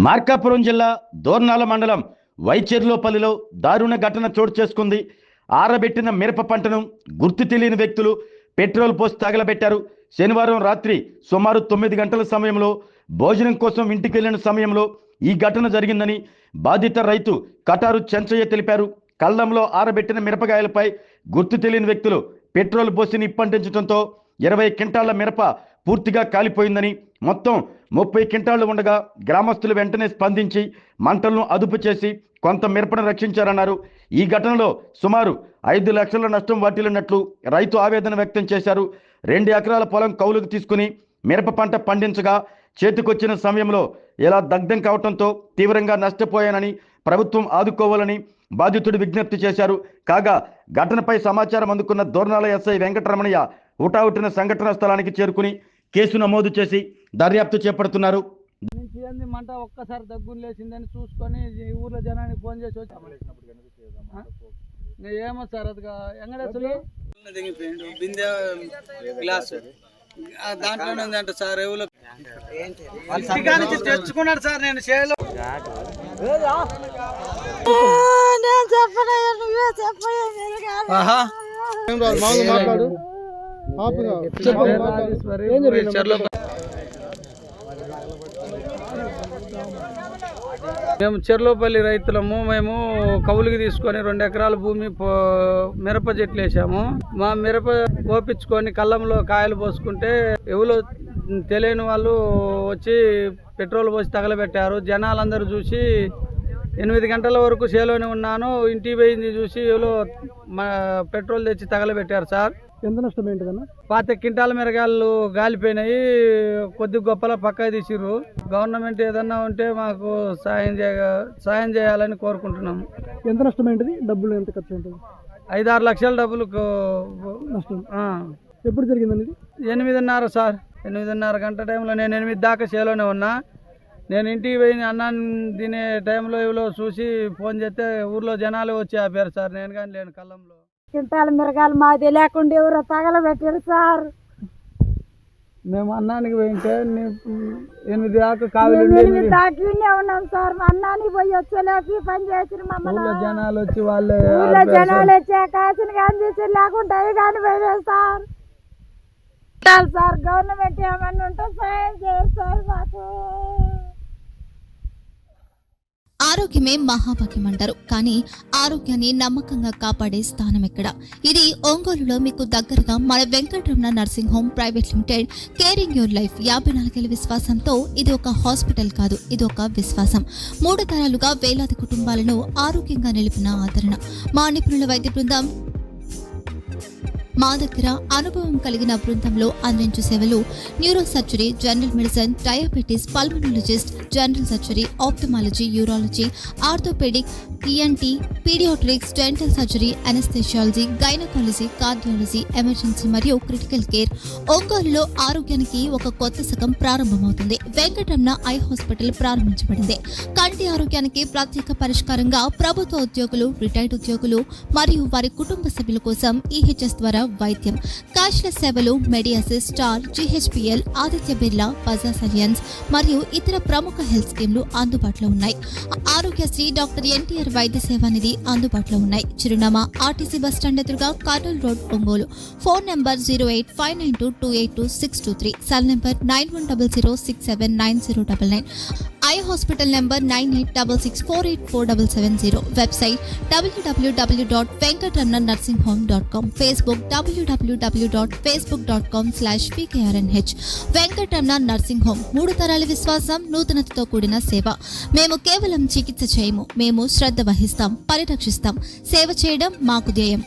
మార్కాపురం జిల్లా దోర్నాల మండలం వైచెర్లోపల్లిలో దారుణ ఘటన చోటు చేసుకుంది. ఆరబెట్టిన మిరప పంటను గుర్తు తెలియని వ్యక్తులు పెట్రోల్ పోసి తగలబెట్టారు. శనివారం రాత్రి సుమారు 9 గంటల సమయంలో భోజనం కోసం ఇంటికి వెళ్లిన సమయంలో ఈ ఘటన జరిగిందని బాధిత రైతు కటారు చెంచయ్య తెలిపారు. కళ్ళంలో ఆరబెట్టిన మిరపకాయలపై గుర్తు తెలియని వ్యక్తులు పెట్రోల్ పోసి నిప్పంటించడంతో 20 క్వింటాళ్ల మిరప పూర్తిగా కాలిపోయిందని, మొత్తం 30 క్వింటాళ్లు ఉండగా గ్రామస్తులు వెంటనే స్పందించి మంటలను అదుపు చేసి కొంత మిరపను రక్షించారన్నారు. ఈ ఘటనలో సుమారు 5 లక్షల నష్టం వాటిల్లినట్లు రైతు ఆవేదన వ్యక్తం చేశారు. 2 ఎకరాల పొలం కౌలుకు తీసుకుని మిరప పంట పండించగా చేతికొచ్చిన సమయంలో ఇలా దగ్ధం కావడంతో తీవ్రంగా నష్టపోయానని, ప్రభుత్వం ఆదుకోవాలని బాధితుడు విజ్ఞప్తి చేశారు. కాగా ఘటనపై సమాచారం అందుకున్న దోర్నాల ఎస్ఐ వెంకటరమణయ్య హుటాహుటిన సంఘటన స్థలానికి చేరుకుని కేసు నమోదు చేసి దర్యాప్తు చేపడుతున్నారు. మంట ఒక్కసారి దగ్గులు లేచిందని చూసుకొని ఊర్లో జనానికి ఫోన్ చేసి వచ్చి ఏమో సార్ అది ఎంగడేసులు బిందె గ్లాస్ దాంట్లోనే ఉందంట సార్. ఎవరు తెచ్చుకున్నాడు సార్. నేను చేయలో మేము చెర్లోపల్లి రైతులము. మేము కౌలుకి తీసుకొని 2 ఎకరాల భూమి మిరప చెట్లు వేసాము. మా మిరప కోపించుకొని కళ్ళంలో కాయలు పోసుకుంటే ఎవరో తెలియని వాళ్ళు వచ్చి పెట్రోల్ పోసి తగలబెట్టారు. జనాలందరూ చూసి 8 గంటల వరకు చేలోనే ఉన్నాను. ఇంటికి పోయింది చూసి ఎవరో పెట్రోల్ తెచ్చి తగలబెట్టారు సార్. ఎంత నష్టం ఏంటిదన్నా? 25 క్వింటాల మిరగాయలు గాలిపోయినాయి. కొద్ది గొప్పలా పక్క తీసిర్రు. గవర్నమెంట్ ఏదన్నా ఉంటే మాకు సాయం చేయాలని కోరుకుంటున్నాము. ఎంత నష్టం ఏంటిది? డబ్బులు ఎంత ఖర్చు ఉంటుంది? 5-6 లక్షల డబ్బులు నష్టం. ఎప్పుడు జరిగిందండి? 8:30 సార్. 8:30 గంట టైంలో నేను 8 దాకా చేలోనే ఉన్నా. నేను ఇంటికి పోయి అన్నాన్ని తినే టైంలో ఎవరో చూసి ఫోన్ చేస్తే ఊర్లో జనాలు వచ్చి ఆపారు సార్. నేను కానీ లేను కళ్ళంలో. క్వింటాల మిరగాయలు మాది లేకుండా ఎవరో తగలబెట్టారు సార్. మేము అన్నానికి పోయింటే 8 దాకా కావాలి దాకినే ఉన్నాం సార్. అన్నానికి పోయి వచ్చేలోకి పని చేసి మమ్మల్ని జనాలు వచ్చి వాళ్ళే జనాలు వచ్చా కాసిన కానీ తీసి లేకుండా కానీ పోయారు సార్. సార్ గవర్నమెంట్ ఏమన్నా ఉంటే సాయం చేస్తారు మాకు. ఆరోగ్యమే మహాభాగ్యం అంటారు, కానీ ఆరోగ్యాన్ని నమ్మకంగా కాపాడే స్థానం ఎక్కడ? ఇది ఒంగోలులో మీకు దగ్గరగా మన Venkataramana nursing home private limited. Caring your life 54 ఏళ్ల విశ్వాసంతో ఇది ఒక హాస్పిటల్ కాదు, ఇది ఒక విశ్వాసం. 3 తరాలుగా వేలాది కుటుంబాలను ఆరోగ్యంగా నిలిపిన ఆదరణ. మా నిపుణుల వైద్య బృందం మా దగ్గర అనుభవం కలిగిన బృందంలో అందించే సేవలు neuro surgery, general medicine, diabetes, pulmonologist, general surgery, ophthalmology, urology, orthopaedic, ENT, paediatrics, dental surgery, anaesthesiology, gynaecology, cardiology, emergency మరియు క్రిటికల్ కేర్. ఒంగోలులో ఆరోగ్యానికి ఒక కొత్త శకం ప్రారంభమవుతుంది. వెంకటరమణ ఐ హాస్పిటల్ ప్రారంభించబడింది. కంటి ఆరోగ్యానికి ప్రత్యేక పరిష్కారంగా ప్రభుత్వ ఉద్యోగులు, రిటైర్డ్ ఉద్యోగులు మరియు వారి కుటుంబ సభ్యుల కోసం ఈహెచ్ఎస్ ద్వారా వైద్యం. క్యాష్లెస్ సేవలు Medi Assist, Star, GHPL, Aditya Birla, Bajaj Allianz మరియు ఇతర ప్రముఖ హెల్త్ స్కీమ్లు అందుబాటులో ఉన్నాయి. ఆరోగ్యశ్రీ, డాక్టర్ ఎన్టీఆర్ వైద్య సేవా నిధి అందుబాటులో ఉన్నాయి. చిరునామా ఆర్టీసీ బస్ స్టాండ్ ఎదురుగా, Kurnool road, Ongole. Phone number 08592282623. Cell number 9100679099. Eye hospital number 9866484770. Website www.venkatramanarsinghome.com. Facebook www.facebook.com/pkrnh. Venkataramana nursing home 3 తరాల విశ్వాసం, నూతనతతో కూడిన సేవ. మేము కేవలం చికిత్స చేయము, మేము శ్రద్ధ వహిస్తాం, పరిరక్షిస్తాం. సేవ చేయడం మాకు ధ్యేయం.